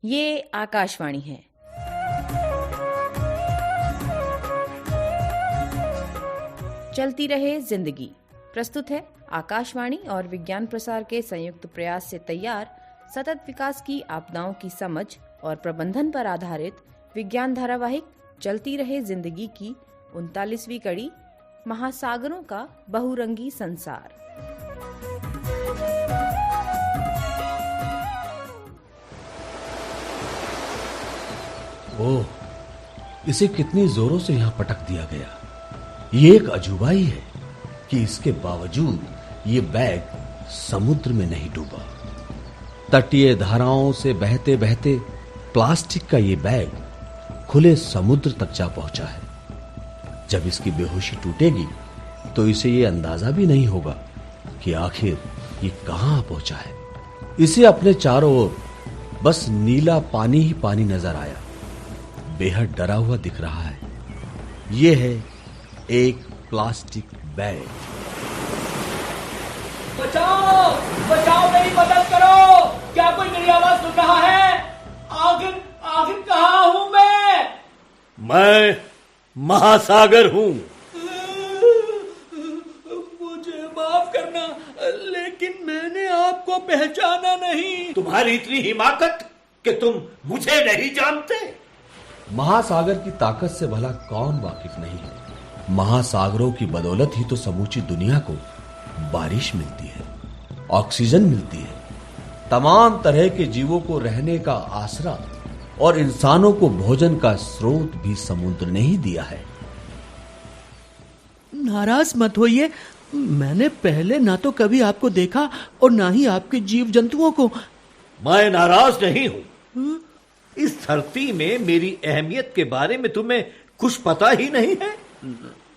ये आकाशवाणी है। चलती रहे जिंदगी प्रस्तुत है आकाशवाणी और विज्ञान प्रसार के संयुक्त प्रयास से तैयार सतत विकास की आपदाओं की समझ और प्रबंधन पर आधारित विज्ञान धारावाहिक चलती रहे जिंदगी की 39वीं कड़ी, महासागरों का बहुरंगी संसार। ओह, इसे कितनी जोरों से यहां पटक दिया गया। ये एक अजूबा ही है कि इसके बावजूद ये बैग समुद्र में नहीं डूबा। तटीय धाराओं से बहते बहते प्लास्टिक का ये बैग खुले समुद्र तक जा पहुंचा है। जब इसकी बेहोशी टूटेगी तो इसे ये अंदाजा भी नहीं होगा कि आखिर ये कहां पहुंचा है। इसे अपने चारों ओर बस नीला पानी ही पानी नजर आया। बेहद डरा हुआ दिख रहा है। यह है एक प्लास्टिक बैग। बचाओ बचाओ, मेरी मदद करो। क्या कोई मेरी आवाज सुन रहा है? आखिर आखिर कहां हूं मैं महासागर हूं। मुझे माफ करना, लेकिन मैंने आपको पहचाना नहीं। तुम्हारी इतनी हिमाकत कि तुम मुझे नहीं जानते। महासागर की ताकत से भला कौन वाकिफ नहीं है। महासागरों की बदौलत ही तो समूची दुनिया को बारिश मिलती है, ऑक्सीजन मिलती है, तमाम तरह के जीवों को रहने का आसरा और इंसानों को भोजन का स्रोत भी समुद्र ने ही दिया है। नाराज मत होइए, मैंने पहले ना तो कभी आपको देखा और ना ही आपके जीव जंतुओं को। मैं नाराज नहीं हूं। इस धरती में मेरी अहमियत के बारे में तुम्हें कुछ पता ही नहीं है,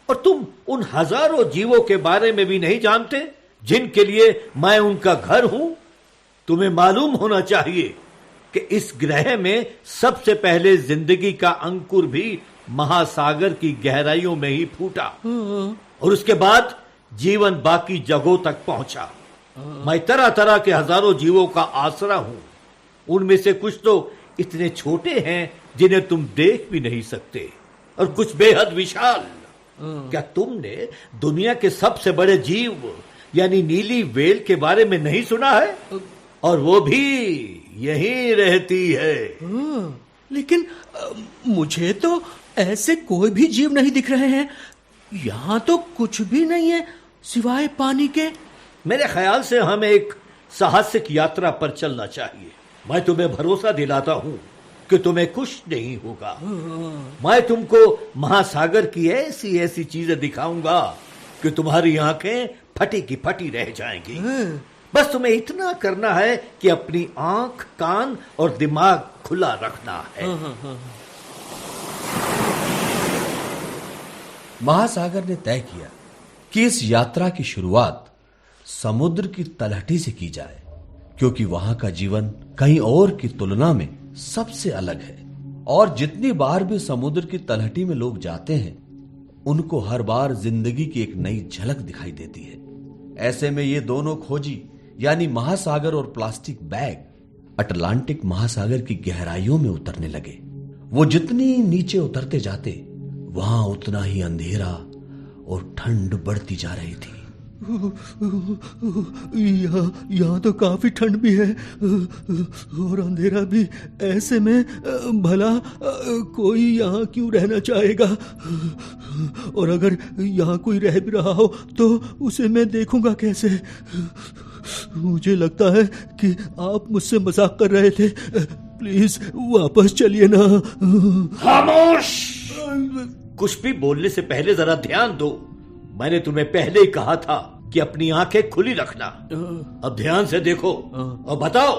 और तुम उन हजारों जीवों के बारे में भी नहीं जानते जिनके लिए मैं उनका घर हूं। तुम्हें मालूम होना चाहिए कि इस ग्रह में सबसे पहले जिंदगी का अंकुर भी महासागर की गहराइयों में ही फूटा, और उसके बाद जीवन बाकी जगहों तक पहुंचा। मैं तरह तरह के हजारों जीवों का आसरा हूं। उनमें से कुछ तो इतने छोटे हैं जिन्हें तुम देख भी नहीं सकते, और कुछ बेहद विशाल। क्या तुमने दुनिया के सबसे बड़े जीव यानी नीली व्हेल के बारे में नहीं सुना है? और वो भी यहीं रहती है। लेकिन मुझे तो ऐसे कोई भी जीव नहीं दिख रहे हैं। यहाँ तो कुछ भी नहीं है सिवाय पानी के। मेरे ख्याल से हमें एक साहसिक यात्रा पर चलना चाहिए। मैं तुम्हें भरोसा दिलाता हूं कि तुम्हें कुछ नहीं होगा। मैं तुमको महासागर की ऐसी ऐसी चीजें दिखाऊंगा कि तुम्हारी आंखें फटी की फटी रह जाएंगी। बस तुम्हें इतना करना है कि अपनी आंख, कान और दिमाग खुला रखना है। महासागर ने तय किया कि इस यात्रा की शुरुआत समुद्र की तलहटी से की जाए, क्योंकि वहां का जीवन कहीं और की तुलना में सबसे अलग है। और जितनी बार भी समुद्र की तलहटी में लोग जाते हैं, उनको हर बार जिंदगी की एक नई झलक दिखाई देती है। ऐसे में ये दोनों खोजी यानी महासागर और प्लास्टिक बैग अटलांटिक महासागर की गहराइयों में उतरने लगे। वो जितनी नीचे उतरते जाते, वहां उतना ही अंधेरा और ठंड बढ़ती जा रही थी। यहाँ तो काफी ठंड भी है और अंधेरा भी। ऐसे में भला कोई यहाँ क्यों रहना चाहेगा? और अगर यहाँ कोई रह भी रहा हो तो उसे मैं देखूंगा कैसे? मुझे लगता है कि आप मुझसे मजाक कर रहे थे। प्लीज वापस चलिए ना। खामोश! कुछ भी बोलने से पहले जरा ध्यान दो। मैंने तुम्हें पहले ही कहा था कि अपनी आंखें खुली रखना। अब ध्यान से देखो और बताओ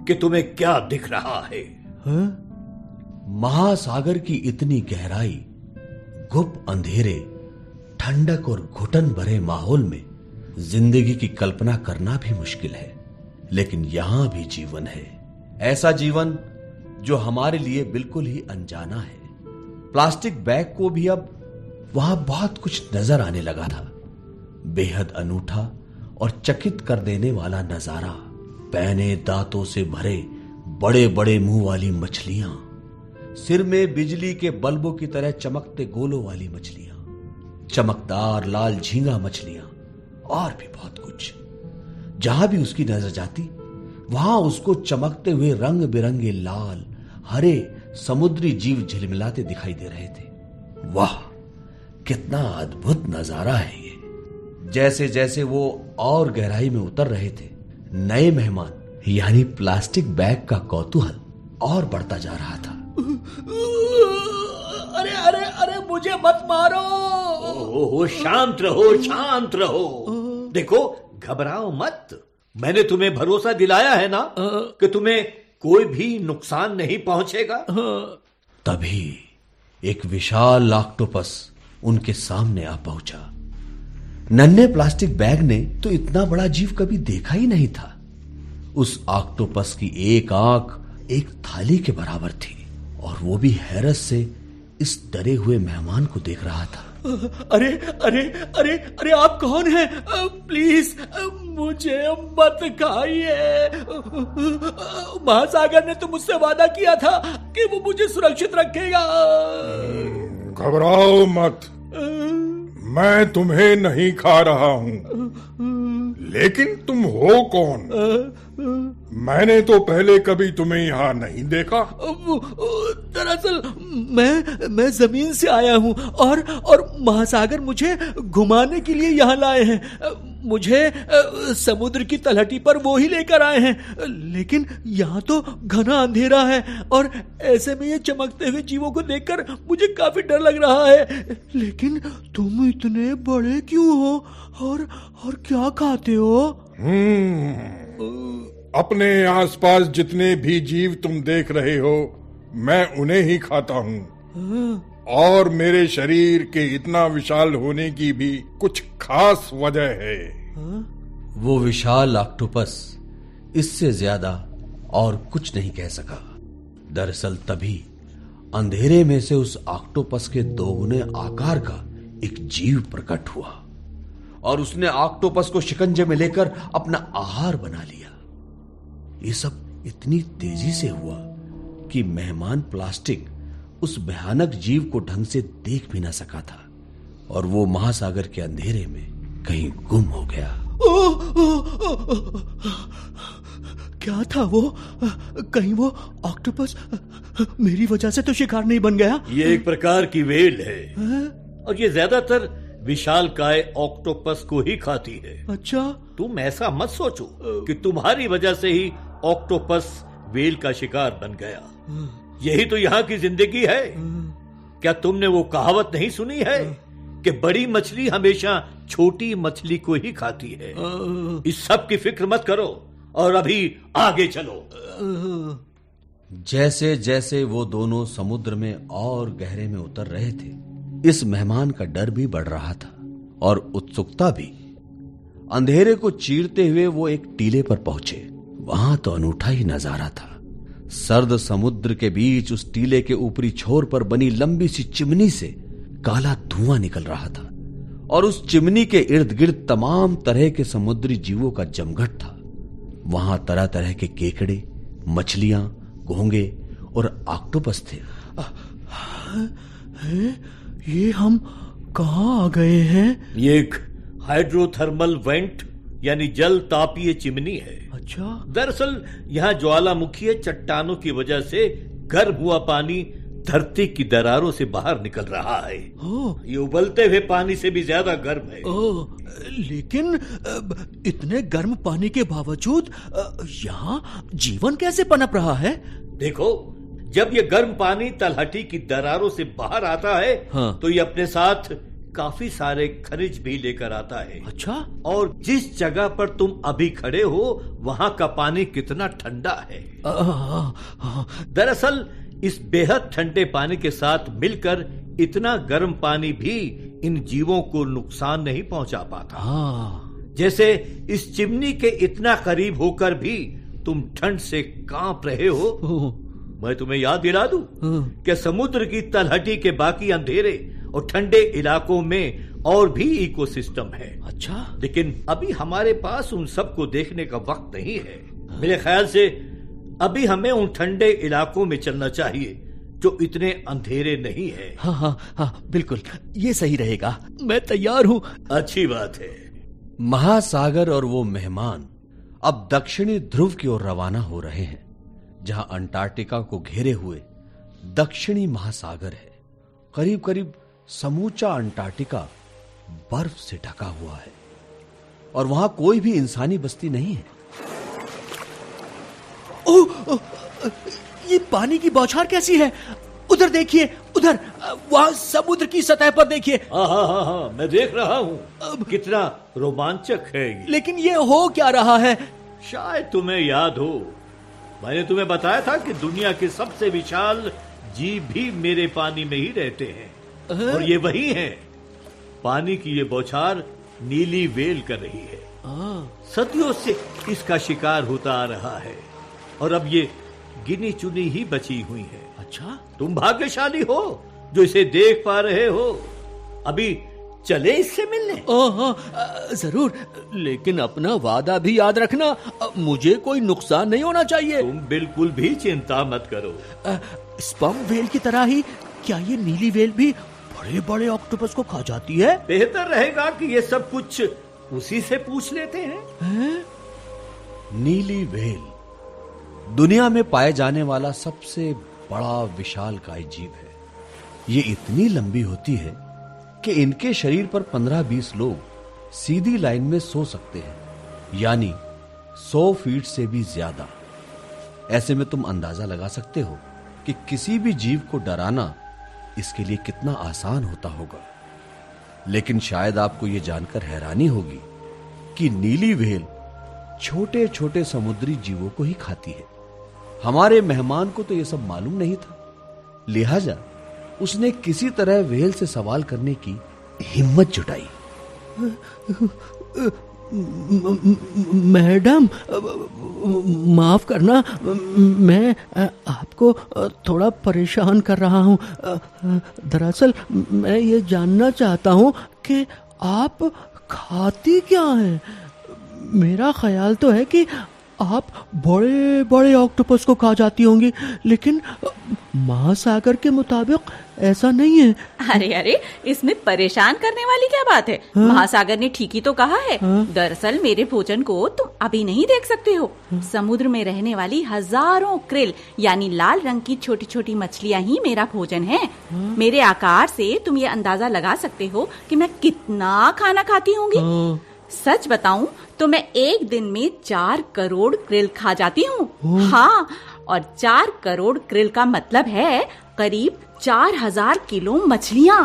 कि तुम्हें क्या दिख रहा है। महासागर की इतनी गहराई, गुप्त अंधेरे, ठंडक और घुटन भरे माहौल में जिंदगी की कल्पना करना भी मुश्किल है। लेकिन यहां भी जीवन है, ऐसा जीवन जो हमारे लिए बिल्कुल ही अनजाना है। प्लास्टिक बैग को भी अब वहां बहुत कुछ नजर आने लगा था। बेहद अनूठा और चकित कर देने वाला नजारा। पैने दांतों से भरे बड़े बड़े मुंह वाली मछलियां, सिर में बिजली के बल्बों की तरह चमकते गोलों वाली मछलियां, चमकदार लाल झींगा मछलियां और भी बहुत कुछ। जहां भी उसकी नजर जाती वहां उसको चमकते हुए रंग बिरंगे लाल हरे समुद्री जीव झिलमिलाते दिखाई दे रहे थे। वाह, कितना अद्भुत नजारा है ये। जैसे जैसे वो और गहराई में उतर रहे थे, नए मेहमान यानी प्लास्टिक बैग का कौतूहल और बढ़ता जा रहा था। अरे अरे अरे, मुझे मत मारो। ओहो, शांत रहो, शांत रहो। देखो, घबराओ मत। मैंने तुम्हें भरोसा दिलाया है ना कि तुम्हें कोई भी नुकसान नहीं पहुंचेगा। तभी एक विशाल ऑक्टोपस उनके सामने आ पहुंचा। नन्हे प्लास्टिक बैग ने तो इतना बड़ा जीव कभी देखा ही नहीं था। उस ऑक्टोपस की एक आंख एक थाली के बराबर थी और वो भी हैरत से इस डरे हुए मेहमान को देख रहा था। अरे अरे अरे अरे, आप कौन हैं? प्लीज मुझे मत खाइए। महासागर ने तो मुझसे वादा किया था कि वो मुझे सुरक्षित रखेगा। घबराओ मत, मैं तुम्हें नहीं खा रहा हूं। लेकिन तुम हो कौन? मैंने तो पहले कभी तुम्हें यहाँ नहीं देखा। दरअसल मैं जमीन से आया हूँ और महासागर मुझे घुमाने के लिए यहाँ लाए हैं। मुझे समुद्र की तलहटी पर वो ही लेकर आए हैं। लेकिन यहाँ तो घना अंधेरा है और ऐसे में ये चमकते हुए जीवों को देखकर मुझे काफी डर लग रहा है। लेकिन तुम इतने बड़े क्यों हो और क्या खाते हो? अपने आसपास जितने भी जीव तुम देख रहे हो, मैं उन्हें ही खाता हूँ। और मेरे शरीर के इतना विशाल होने की भी कुछ खास वजह है। वो विशाल ऑक्टोपस इससे ज्यादा और कुछ नहीं कह सका। दरअसल तभी अंधेरे में से उस ऑक्टोपस के दोगुने आकार का एक जीव प्रकट हुआ और उसने ऑक्टोपस को शिकंजे में लेकर अपना आहार बना लिया। ये सब इतनी तेजी से हुआ कि मेहमान प्लास्टिक उस भयानक जीव को ढंग से देख भी ना सका था और वो महासागर के अंधेरे में कहीं गुम हो गया। क्या था वो? कहीं वो ऑक्टोपस मेरी वजह से तो शिकार नहीं बन गया? ये एक प्रकार की व्हेल है और ये ज्यादातर विशालकाय ऑक्टोपस को ही खाती है। अच्छा, तुम ऐसा मत सोचो कि तुम्हारी वजह से ही ऑक्टोपस व्हेल का शिकार बन गया। यही तो यहाँ की जिंदगी है। क्या तुमने वो कहावत नहीं सुनी है कि बड़ी मछली हमेशा छोटी मछली को ही खाती है? इस सब की फिक्र मत करो और अभी आगे चलो। जैसे जैसे वो दोनों समुद्र में और गहरे में उतर रहे थे, इस मेहमान का डर भी बढ़ रहा था और उत्सुकता भी। अंधेरे को चीरते हुए वो एक टीले पर पहुंचे। वहां तो अनूठा ही नजारा था। सर्द समुद्र के बीच उस टीले के ऊपरी छोर पर बनी लंबी सी चिमनी से काला धुआं निकल रहा था और उस चिमनी के इर्द गिर्द तमाम तरह के समुद्री जीवों का जमघट था। वहां तरह तरह के केकड़े, मछलियां, घोंगे और ऑक्टोपस थे। ये हम कहाँ आ गए हैं? ये एक हाइड्रोथर्मल वेंट यानी जल तापीय चिमनी है। अच्छा, दरअसल यहाँ ज्वालामुखी चट्टानों की वजह से गर्म हुआ पानी धरती की दरारों से बाहर निकल रहा है। ये उबलते हुए पानी से भी ज्यादा गर्म है। लेकिन इतने गर्म पानी के बावजूद यहाँ जीवन कैसे पनप रहा है? देखो, जब ये गर्म पानी तलहटी की दरारों से बाहर आता है तो ये अपने साथ काफी सारे खनिज भी लेकर आता है। अच्छा, और जिस जगह पर तुम अभी खड़े हो वहां का पानी कितना ठंडा है। दरअसल इस बेहद ठंडे पानी के साथ मिलकर इतना गर्म पानी भी इन जीवों को नुकसान नहीं पहुंचा पाता। जैसे इस चिमनी के इतना करीब होकर भी तुम ठंड से कांप रहे हो। मैं तुम्हें याद दिला दूं कि समुद्र की तलहटी के बाकी अंधेरे और ठंडे इलाकों में और भी इकोसिस्टम है। अच्छा, लेकिन अभी हमारे पास उन सब को देखने का वक्त नहीं है। मेरे ख्याल से अभी हमें उन ठंडे इलाकों में चलना चाहिए जो इतने अंधेरे नहीं है। हाँ हाँ हाँ, बिल्कुल ये सही रहेगा। मैं तैयार हूँ। अच्छी बात है। महासागर और वो मेहमान अब दक्षिणी ध्रुव की ओर रवाना हो रहे हैं, जहां अंटार्कटिका को घेरे हुए दक्षिणी महासागर है। करीब करीब समूचा अंटार्कटिका बर्फ से ढका हुआ है और वहां कोई भी इंसानी बस्ती नहीं है। ओह, ये पानी की बौछार कैसी है? उधर देखिए, उधर, वहां समुद्र की सतह पर देखिए। हाँ, मैं देख रहा हूँ। कितना रोमांचक है ये। लेकिन ये हो क्या रहा है? शायद तुम्हें याद हो, मैंने तुम्हें बताया था कि दुनिया के सबसे विशाल जीव भी मेरे पानी में ही रहते हैं। और ये वही हैं। पानी की ये बौछार नीली व्हेल कर रही है। सदियों से इसका शिकार होता आ रहा है और अब ये गिनी चुनी ही बची हुई है। अच्छा, तुम भाग्यशाली हो जो इसे देख पा रहे हो। अभी चले इससे मिलने? हाँ, जरूर, लेकिन अपना वादा भी याद रखना। मुझे कोई नुकसान नहीं होना चाहिए। तुम बिल्कुल भी चिंता मत करो। स्पर्म व्हेल की तरह ही क्या ये नीली व्हेल भी बड़े बड़े ऑक्टोपस को खा जाती है? बेहतर रहेगा कि ये सब कुछ उसी से पूछ लेते हैं। नीली व्हेल दुनिया में पाए जाने वाला सबसे बड़ा विशालकाय जीव है। ये इतनी लंबी होती है कि इनके शरीर पर 15-20 लोग सीधी लाइन में सो सकते हैं, यानी 100 फीट से भी ज्यादा। ऐसे में तुम अंदाजा लगा सकते हो कि किसी भी जीव को डराना इसके लिए कितना आसान होता होगा। लेकिन शायद आपको यह जानकर हैरानी होगी कि नीली व्हेल छोटे छोटे समुद्री जीवों को ही खाती है। हमारे मेहमान को तो यह सब मालूम नहीं था, लिहाजा उसने किसी तरह व्हेल से सवाल करने की हिम्मत जुटाई। मैडम, माफ करना, मैं आपको थोड़ा परेशान कर रहा हूं। दरअसल मैं ये जानना चाहता हूं कि आप खाती क्या हैं। मेरा ख्याल तो है कि आप बड़े बड़े ऑक्टोपस को खा जाती होंगी, लेकिन महासागर के मुताबिक ऐसा नहीं है। अरे, इसमें परेशान करने वाली क्या बात है? महासागर ने ठीक ही तो कहा है। दरअसल मेरे भोजन को तुम अभी नहीं देख सकते हो। समुद्र में रहने वाली हजारों क्रिल यानी लाल रंग की छोटी छोटी मछलियां ही मेरा भोजन है। मेरे आकार से तुम ये अंदाजा लगा सकते हो कि मैं कितना खाना खाती होंगी। सच बताऊं तो मैं एक दिन में 4 करोड़ क्रिल खा जाती हूँ। हाँ, और 4 करोड़ क्रिल का मतलब है करीब 4000 किलो मछलियाँ,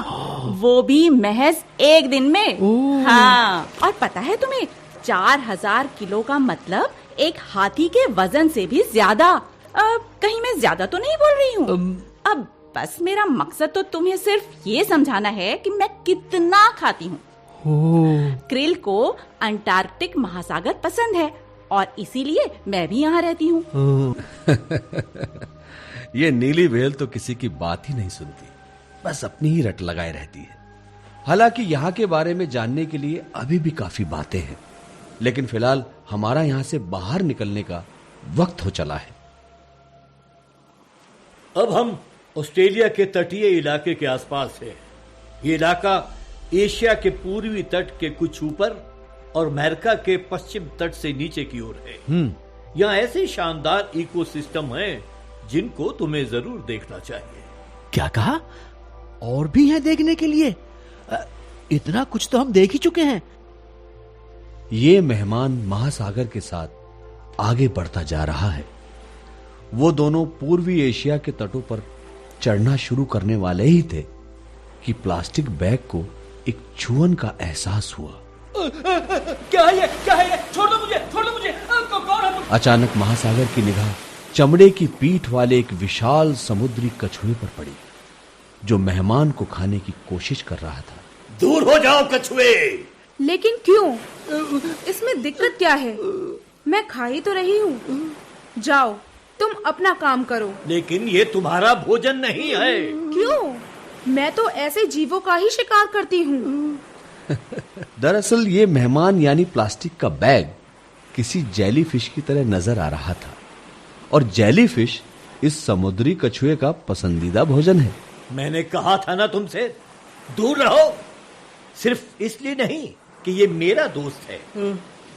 वो भी महज एक दिन में। हाँ, और पता है तुम्हें 4000 किलो का मतलब एक हाथी के वजन से भी ज्यादा। कहीं मैं ज्यादा तो नहीं बोल रही हूँ? अब बस मेरा मकसद तो तुम्हें सिर्फ ये समझाना है कि मैं कितना खाती हूँ। क्रिल को अंटार्कटिक महासागर पसंद है और इसीलिए मैं भी यहाँ रहती हूँ। ये नीली व्हेल तो किसी की बात ही नहीं सुनती, बस अपनी ही रट लगाए रहती है। हालांकि यहाँ के बारे में जानने के लिए अभी भी काफी बातें हैं, लेकिन फिलहाल हमारा यहाँ से बाहर निकलने का वक्त हो चला है। अब हम ऑस्ट्रेलिया के तटीय इलाके के आसपास हैं। ये इलाका एशिया के पूर्वी तट के कुछ ऊपर और अमेरिका के पश्चिम तट से नीचे की ओर है। यहाँ ऐसे शानदार इकोसिस्टम हैं जिनको तुम्हें जरूर देखना चाहिए। क्या कहा? और भी है देखने के लिए? इतना कुछ तो हम देख ही चुके हैं। ये मेहमान महासागर के साथ आगे बढ़ता जा रहा है। वो दोनों पूर्वी एशिया के तटों पर चढ़ना शुरू करने वाले ही थे कि प्लास्टिक बैग को एक छुअन का एहसास हुआ। क्या है ये? छोड़ दो मुझे, कौन है तुम? अचानक महासागर की निगाह चमड़े की पीठ वाले एक विशाल समुद्री कछुए पर पड़ी, जो मेहमान को खाने की कोशिश कर रहा था। दूर हो जाओ कछुए! लेकिन क्यों? इसमें दिक्कत क्या है? मैं खा ही तो रही हूँ। जाओ, तुम अपना काम करो। लेकिन ये तुम्हारा भोजन नहीं है। क्यों? मैं तो ऐसे जीवों का ही शिकार करती हूँ। दरअसल ये मेहमान यानी प्लास्टिक का बैग किसी जेलीफिश की तरह नजर आ रहा था। और जेलीफिश इस समुद्री कछुए का पसंदीदा भोजन है। मैंने कहा था ना तुमसे, दूर रहो। सिर्फ इसलिए नहीं कि ये मेरा दोस्त है,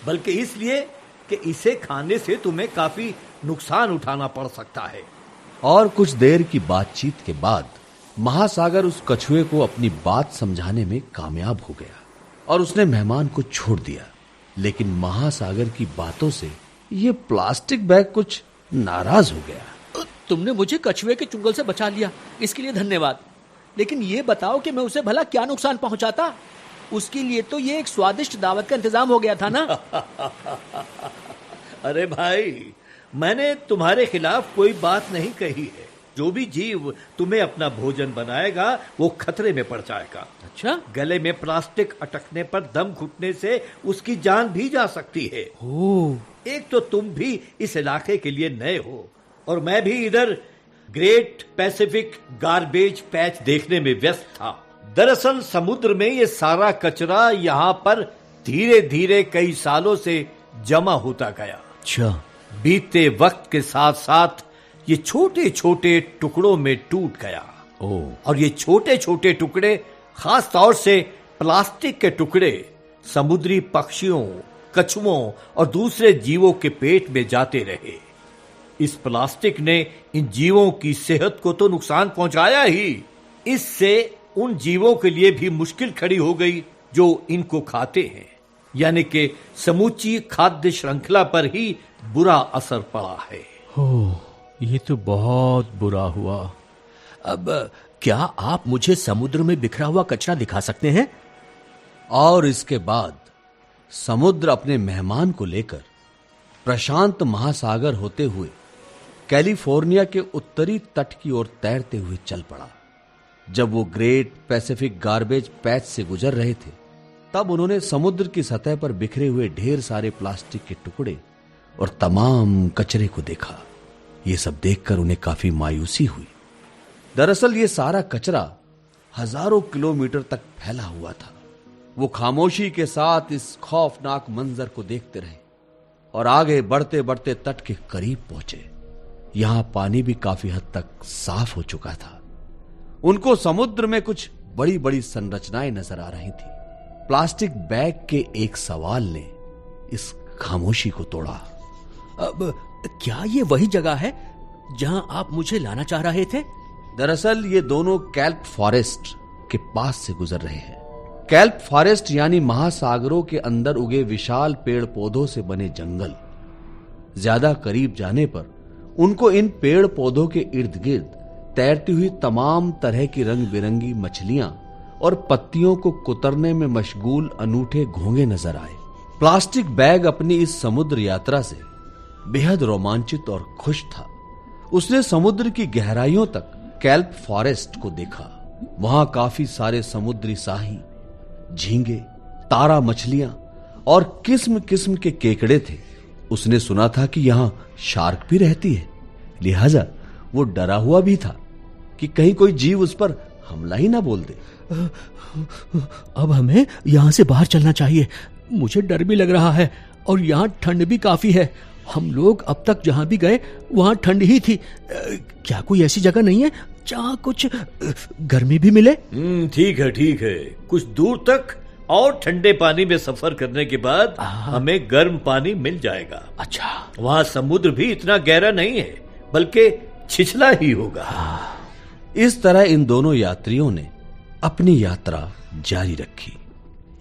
बल्कि इसलिए कि इसे खाने से तुम्हें काफी नुकसान उठाना पड़ सकता है। और कुछ देर की बातचीत के बाद महासागर उस कछुए को अपनी बात समझाने में कामयाब हो गया और उसने मेहमान को छोड़ दिया। लेकिन महासागर की बातों से ये प्लास्टिक बैग कुछ नाराज हो गया। तुमने मुझे कछुए के चुंगल से बचा लिया, इसके लिए धन्यवाद। लेकिन ये बताओ कि मैं उसे भला क्या नुकसान पहुंचाता? उसके लिए तो ये एक स्वादिष्ट दावत का इंतजाम हो गया था ना। अरे भाई, मैंने तुम्हारे खिलाफ कोई बात नहीं कही है। जो भी जीव तुम्हें अपना भोजन बनाएगा वो खतरे में पड़ जाएगा। अच्छा? गले में प्लास्टिक अटकने पर दम घुटने से उसकी जान भी जा सकती है। एक तो तुम भी इस इलाके के लिए नए हो और मैं भी इधर ग्रेट पैसिफिक गार्बेज पैच देखने में व्यस्त था। दरअसल समुद्र में ये सारा कचरा यहाँ पर धीरे धीरे कई सालों से जमा होता गया। अच्छा। बीते वक्त के साथ साथ ये छोटे छोटे टुकड़ों में टूट गया। और ये छोटे छोटे टुकड़े, खास तौर से प्लास्टिक के टुकड़े, समुद्री पक्षियों, कछुओं और दूसरे जीवों के पेट में जाते रहे। इस प्लास्टिक ने इन जीवों की सेहत को तो नुकसान पहुंचाया ही, इससे उन जीवों के लिए भी मुश्किल खड़ी हो गई जो इनको खाते हैं। यानी कि समूची खाद्य श्रृंखला पर ही बुरा असर पड़ा है। ये तो बहुत बुरा हुआ। अब क्या आप मुझे समुद्र में बिखरा हुआ कचरा दिखा सकते हैं? और इसके बाद समुद्र अपने मेहमान को लेकर प्रशांत महासागर होते हुए कैलिफोर्निया के उत्तरी तट की ओर तैरते हुए चल पड़ा। जब वो ग्रेट पैसिफिक गार्बेज पैच से गुजर रहे थे, तब उन्होंने समुद्र की सतह पर बिखरे हुए ढेर सारे प्लास्टिक के टुकड़े और तमाम कचरे को देखा। ये सब देखकर उन्हें काफी मायूसी हुई। दरअसल ये सारा कचरा हजारों किलोमीटर तक फैला हुआ था। वो खामोशी के साथ इस खौफनाक मंजर को देखते रहे और आगे बढ़ते बढ़ते तट के करीब पहुंचे। यहां पानी भी काफी हद तक साफ हो चुका था। उनको समुद्र में कुछ बड़ी बड़ी संरचनाएं नजर आ रही थी। प्लास्टिक बैग के एक सवाल ने इस खामोशी को तोड़ा। अब क्या ये वही जगह है जहां आप मुझे लाना चाह रहे थे? दरअसल ये दोनों कैल्प फॉरेस्ट के पास से गुजर रहे हैं। कैल्प फॉरेस्ट यानी महासागरों के अंदर उगे विशाल पेड़ पौधों से बने जंगल। ज्यादा करीब जाने पर उनको इन पेड़ पौधों के इर्द गिर्द तैरती हुई तमाम तरह की रंग बिरंगी मछलियां और पत्तियों को कुतरने में मशगूल अनूठे घोंगे नजर आए। प्लास्टिक बैग अपनी इस समुद्र यात्रा से बेहद रोमांचित और खुश था। उसने समुद्र की गहराइयों तक कैल्प फॉरेस्ट को देखा। वहां काफी सारे समुद्री साही, झींगे, तारा मछलियां और किस्म किस्म के केकड़े थे। उसने सुना था कि यहां शार्क भी रहती है, लिहाजा वो डरा हुआ भी था कि कहीं कोई जीव उस पर हमला ही ना बोल दे। अब हमें यहां से बाहर चलना चाहिए। मुझे डर भी लग रहा है और यहां ठंड भी काफी है। हम लोग अब तक जहां भी गए वहां ठंड ही थी। क्या कोई ऐसी जगह नहीं है जहां कुछ गर्मी भी मिले? ठीक है। कुछ दूर तक और ठंडे पानी में सफर करने के बाद हमें गर्म पानी मिल जाएगा। अच्छा। वहां समुद्र भी इतना गहरा नहीं है, बल्कि छिछला ही होगा। इस तरह इन दोनों यात्रियों ने अपनी यात्रा जारी रखी।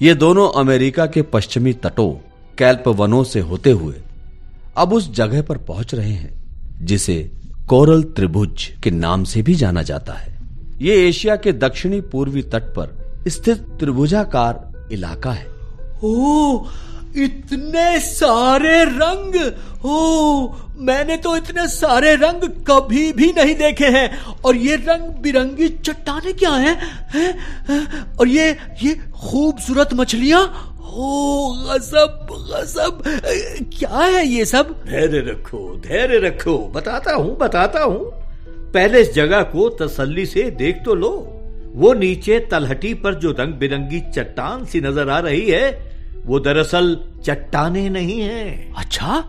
ये दोनों अमेरिका के पश्चिमी तटों कैल्प वनों से होते हुए अब उस जगह पर पहुंच रहे हैं जिसे कोरल त्रिभुज के नाम से भी जाना जाता है। ये एशिया के दक्षिणी पूर्वी तट पर स्थित त्रिभुजाकार इलाका है। ओ, इतने सारे रंग! ओ, मैंने तो इतने सारे रंग कभी भी नहीं देखे हैं। और ये रंग बिरंगी चट्टानें क्या हैं? और ये खूबसूरत मछलियां! ओ, गजब! क्या है ये सब? धैर्य रखो, बताता हूँ। पहले इस जगह को तसल्ली से देख तो लो। वो नीचे तलहटी पर जो रंग बिरंगी चट्टान सी नजर आ रही है, वो दरअसल चट्टानें नहीं है। अच्छा,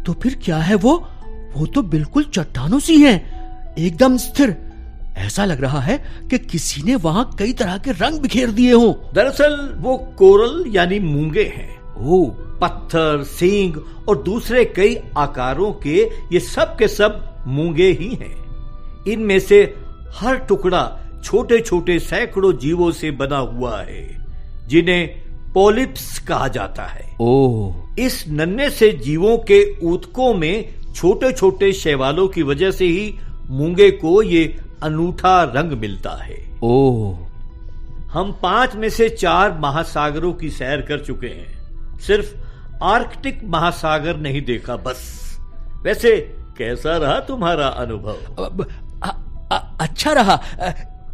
तो फिर क्या है वो? वो तो बिल्कुल चट्टानों सी हैं, एकदम स्थिर। ऐसा लग रहा है कि किसी ने वहां कई तरह के रंग बिखेर दिए हों। दरअसल वो कोरल यानी मूंगे हैं। ओ, पत्थर, सींग और दूसरे कई आकारों के ये सब के सब मूंगे ही हैं। इनमें से हर टुकड़ा छोटे छोटे सैकड़ों जीवों से बना हुआ है, जिन्हें पॉलिप्स कहा जाता है। ओह, इस नन्हे से जीवों के ऊतकों में छोटे छोटे शैवालों की वजह से ही मूंगे को ये अनूठा रंग मिलता है। ओह, हम 5 में से 4 महासागरों की सैर कर चुके हैं, सिर्फ आर्कटिक महासागर नहीं देखा बस। वैसे कैसा रहा तुम्हारा अनुभव? अच्छा रहा।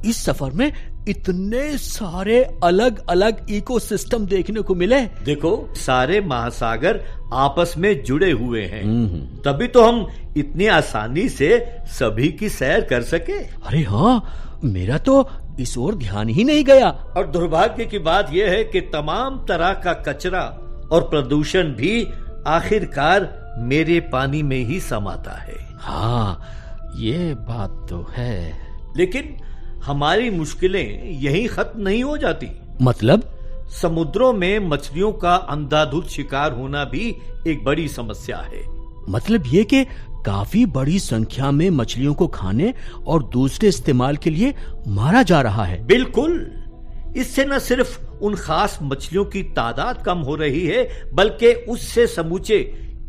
इस सफर में इतने सारे अलग अलग इकोसिस्टम देखने को मिले। देखो, सारे महासागर आपस में जुड़े हुए हैं, तभी तो हम इतनी आसानी से सभी की सैर कर सके। अरे हाँ, मेरा तो इस ओर ध्यान ही नहीं गया। और दुर्भाग्य की बात यह है कि तमाम तरह का कचरा और प्रदूषण भी आखिरकार मेरे पानी में ही समाता है। हाँ, ये बात तो है। लेकिन हमारी मुश्किलें यहीं खत्म नहीं हो जाती। मतलब? समुद्रों में मछलियों का अंधाधुंध शिकार होना भी एक बड़ी समस्या है। मतलब ये कि काफी बड़ी संख्या में मछलियों को खाने और दूसरे इस्तेमाल के लिए मारा जा रहा है। बिल्कुल। इससे न सिर्फ उन खास मछलियों की तादाद कम हो रही है, बल्कि उससे समूचे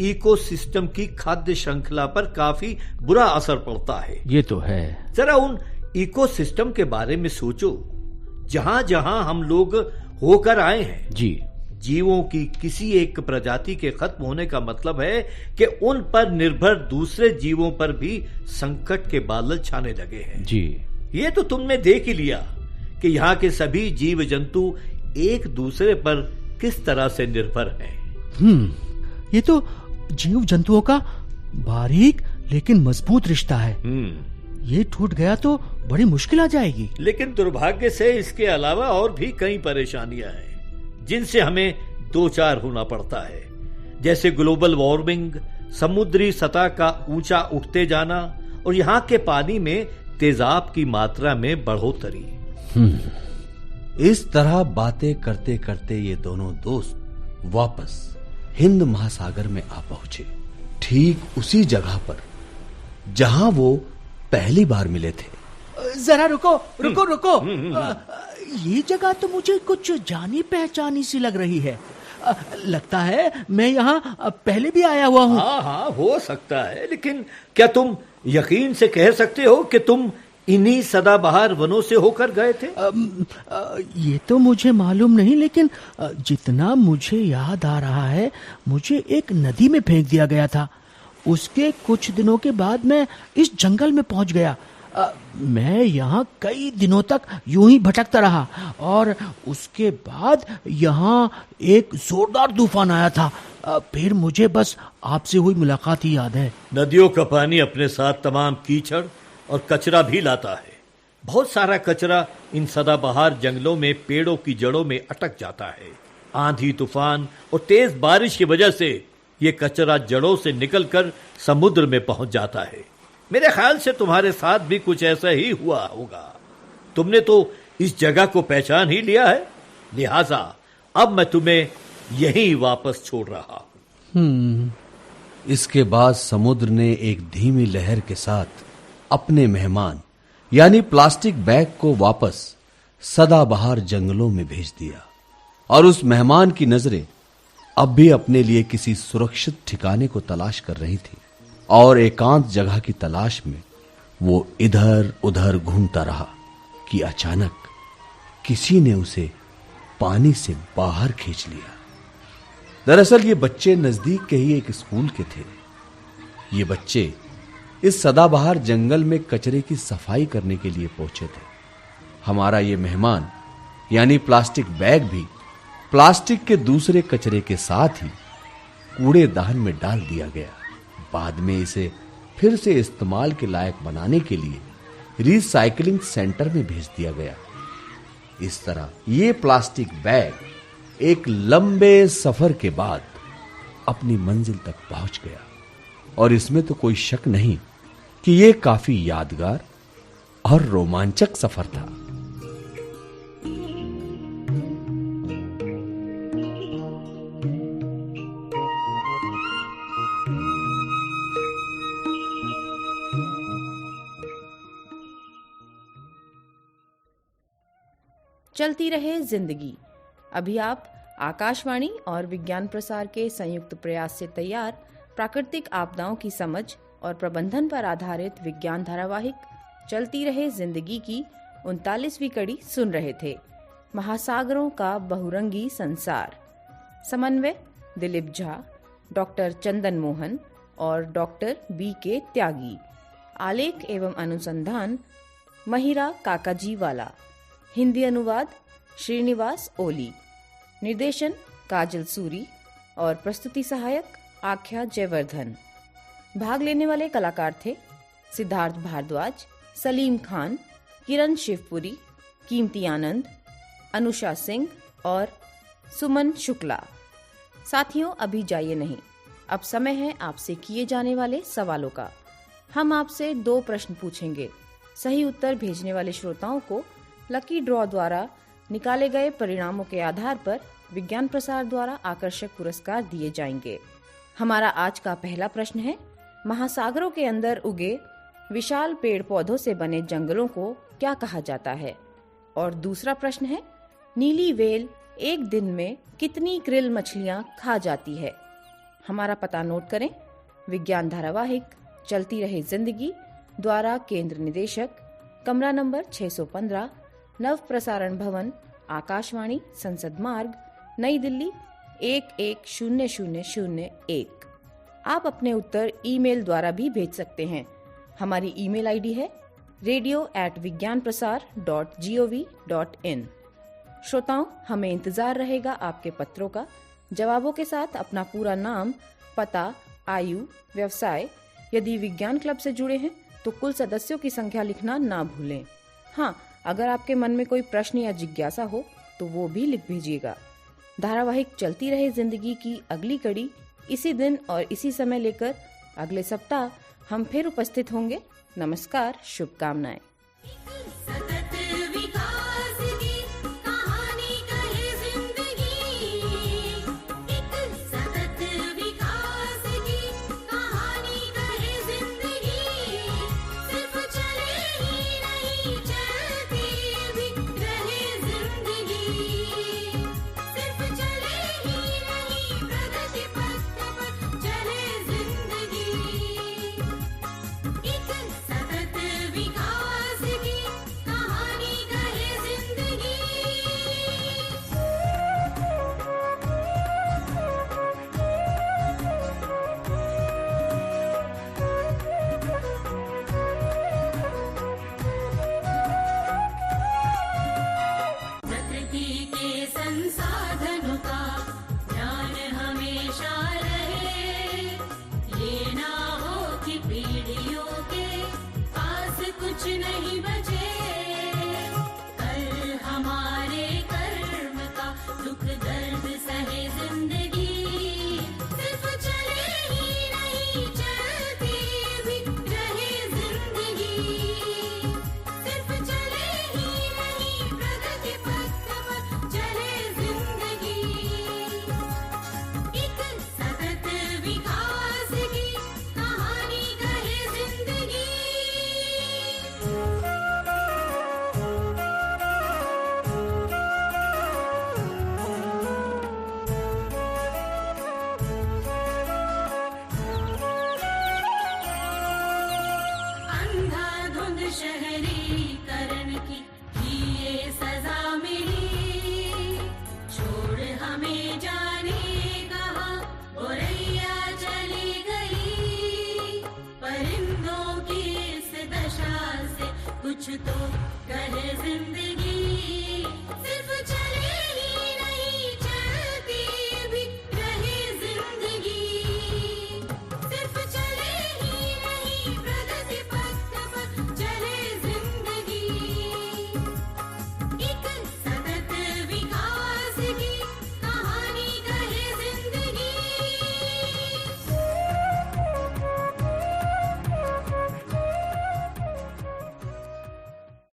इकोसिस्टम की खाद्य श्रृंखला पर काफी बुरा असर पड़ता है। ये तो है। जरा उन इकोसिस्टम के बारे में सोचो, जहां जहां हम लोग होकर आए हैं। जी। जीवों की किसी एक प्रजाति के खत्म होने का मतलब है कि उन पर निर्भर दूसरे जीवों पर भी संकट के बादल छाने लगे हैं। जी। ये तो तुमने देख ही लिया कि यहाँ के सभी जीव जंतु एक दूसरे पर किस तरह से निर्भर हैं। ये तो जीव जंतुओं का बारीक लेकिन मजबूत रिश्ता है। ये टूट गया तो बड़ी मुश्किल आ जाएगी। लेकिन दुर्भाग्य से इसके अलावा और भी कई परेशानियां हैं जिनसे हमें दो चार होना पड़ता है, जैसे ग्लोबल वार्मिंग, समुद्री सतह का ऊंचा उठते जाना और यहाँ के पानी में तेजाब की मात्रा में बढ़ोतरी। इस तरह बातें करते करते ये दोनों दोस्त वापस हिंद महासागर में आ पहुंचे, ठीक उसी जगह पर जहां वो पहली बार मिले थे। जरा रुको रुको रुको। ये जगह तो मुझे कुछ जानी पहचानी सी लग रही है। लगता है मैं यहाँ पहले भी आया हुआ हूँ। हाँ, हो सकता है, लेकिन क्या तुम यकीन से कह सकते हो कि तुम इन्हीं सदाबहार वनों से होकर गए थे? ये तो मुझे मालूम नहीं, लेकिन जितना मुझे याद आ रहा है, मुझे एक नदी में फेंक दिया गया था। उसके कुछ दिनों के बाद मैं इस जंगल में पहुंच गया। मैं यहाँ कई दिनों तक यूं ही भटकता रहा और उसके बाद यहाँ एक जोरदार तूफान आया था। फिर मुझे बस आपसे हुई मुलाकात ही याद है। नदियों का पानी अपने साथ तमाम कीचड़ और कचरा भी लाता है। बहुत सारा कचरा इन सदाबहार जंगलों में पेड़ों की जड़ों में अटक जाता है। आंधी, तूफान और तेज बारिश की वजह से ये कचरा जड़ों से निकलकर समुद्र में पहुंच जाता है। मेरे ख्याल से तुम्हारे साथ भी कुछ ऐसा ही हुआ होगा। तुमने तो इस जगह को पहचान ही लिया है, लिहाजा अब मैं तुम्हें यहीं वापस छोड़ रहा हूं। इसके बाद समुद्र ने एक धीमी लहर के साथ अपने मेहमान यानी प्लास्टिक बैग को वापस सदाबहार जंगलों में भेज दिया और उस मेहमान की नजरें अब भी अपने लिए किसी सुरक्षित ठिकाने को तलाश कर रही थी और एकांत जगह की तलाश में वो इधर उधर घूमता रहा कि अचानक किसी ने उसे पानी से बाहर खींच लिया। दरअसल ये बच्चे नजदीक के ही एक स्कूल के थे। ये बच्चे इस सदाबहार जंगल में कचरे की सफाई करने के लिए पहुंचे थे। हमारा ये मेहमान यानी प्लास्टिक बैग भी प्लास्टिक के दूसरे कचरे के साथ ही कूड़ेदान में डाल दिया गया। बाद में इसे फिर से इस्तेमाल के लायक बनाने के लिए रिसाइकलिंग सेंटर में भेज दिया गया। इस तरह ये प्लास्टिक बैग एक लंबे सफर के बाद अपनी मंजिल तक पहुंच गया। और इसमें तो कोई शक नहीं कि ये काफी यादगार और रोमांचक सफर था। चलती रहे जिंदगी। अभी आप आकाशवाणी और विज्ञान प्रसार के संयुक्त प्रयास से तैयार प्राकृतिक आपदाओं की समझ और प्रबंधन पर आधारित विज्ञान धारावाहिक चलती रहे जिंदगी की 39वीं कड़ी सुन रहे थे। महासागरों का बहुरंगी संसार। समन्वय दिलीप झा, डॉक्टर चंदन मोहन और डॉक्टर BK त्यागी। आलेख एवं अनुसंधान महिरा काकाजीवाला। हिंदी अनुवाद श्रीनिवास ओली। निर्देशन काजल सूरी और प्रस्तुति सहायक आख्या जयवर्धन। भाग लेने वाले कलाकार थे सिद्धार्थ भारद्वाज, सलीम खान, किरण शिवपुरी, कीमती आनंद, अनुषा सिंह और सुमन शुक्ला। साथियों, अभी जाइए नहीं, अब समय है आपसे किए जाने वाले सवालों का। हम आपसे 2 प्रश्न पूछेंगे। सही उत्तर भेजने वाले श्रोताओं को लकी ड्रॉ द्वारा निकाले गए परिणामों के आधार पर विज्ञान प्रसार द्वारा आकर्षक पुरस्कार दिए जाएंगे। हमारा आज का पहला प्रश्न है, महासागरों के अंदर उगे विशाल पेड़ पौधों से बने जंगलों को क्या कहा जाता है? और दूसरा प्रश्न है, नीली व्हेल एक दिन में कितनी क्रिल मछलियां खा जाती है? हमारा पता नोट करें। विज्ञान धारावाहिक चलती रहे जिंदगी द्वारा केंद्र निदेशक, कमरा नंबर 615, नव प्रसारण भवन, आकाशवाणी, संसद मार्ग, नई दिल्ली 110001। आप अपने उत्तर ईमेल द्वारा भी भेज सकते हैं। हमारी ईमेल आईडी है radio@vigyanprasar.gov.in। श्रोताओं, हमें इंतजार रहेगा आपके पत्रों का। जवाबों के साथ अपना पूरा नाम, पता, आयु, व्यवसाय, यदि विज्ञान क्लब से जुड़े हैं तो कुल सदस्यों की संख्या लिखना ना भूलें। हाँ, अगर आपके मन में कोई प्रश्न या जिज्ञासा हो तो वो भी लिख भेजिएगा। धारावाहिक चलती रहे जिंदगी की अगली कड़ी इसी दिन और इसी समय लेकर अगले सप्ताह हम फिर उपस्थित होंगे। नमस्कार, शुभकामनाएं। शहरीकरण की ये सजा मिली, छोड़ हमें जाने कहाँ गोरैया चली गई। परिंदों की इस दशा से कुछ तो कहे जिंदगी, सिर्फ